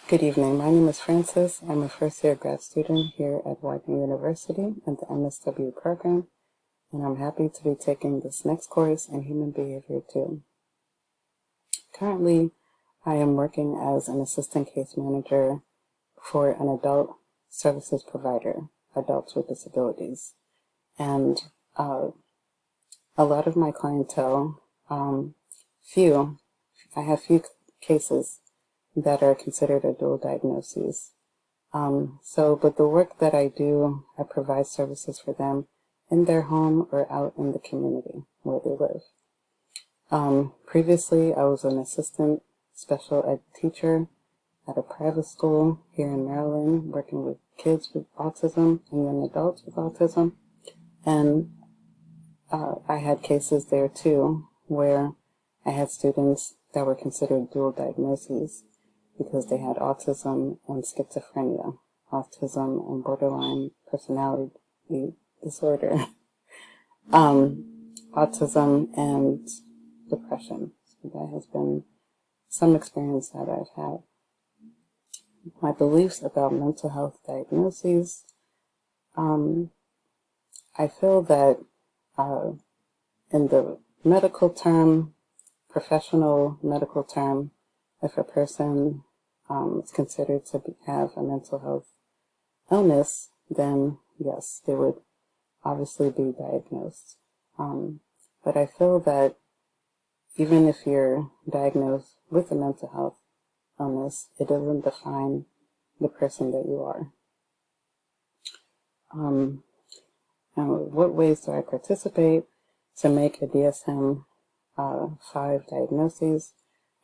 Good evening. My name is Francis. I'm a first-year grad student here at Wharton University in the MSW program, and I'm happy to be taking this next course in Human Behavior 2. Currently, I am working as an assistant case manager for an adult services provider, adults with disabilities. And a lot of my clientele, I have few cases that are considered a dual diagnoses. But the work that I do, I provide services for them in their home or out in the community where they live. Previously, I was an assistant special ed teacher at a private school here in Maryland, working with kids with autism and young adults with autism. And I had cases there too, where I had students that were considered dual diagnoses because they had autism and schizophrenia, autism and borderline personality disorder, autism and depression. So that has been some experience that I've had. My beliefs about mental health diagnoses, I feel that in the medical term, professional medical term, if a person is considered to have a mental health illness, then yes, they would obviously be diagnosed. But I feel that even if you're diagnosed with a mental health illness, it doesn't define the person that you are. And what ways do I participate to make a DSM-5 diagnosis?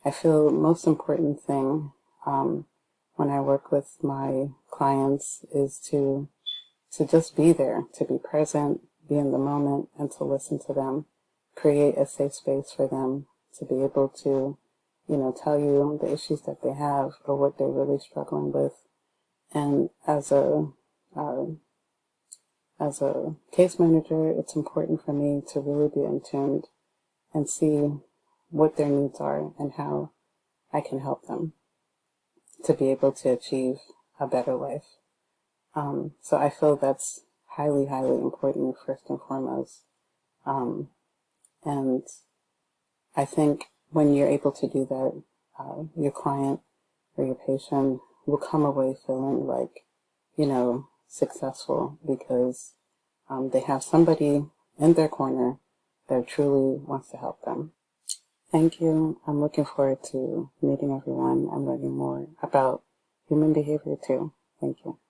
I feel most important thing when I work with my clients is to just be there, to be present, be in the moment, and to listen to them, create a safe space for them to be able to, tell you the issues that they have or what they're really struggling with. And as a case manager, it's important for me to really be in tune and see what their needs are and how I can help them to be able to achieve a better life. So I feel that's highly, highly important first and foremost. And I think when you're able to do that, your client or your patient will come away feeling like, successful because they have somebody in their corner that truly wants to help them. Thank you. I'm looking forward to meeting everyone and learning more about human behavior too. Thank you.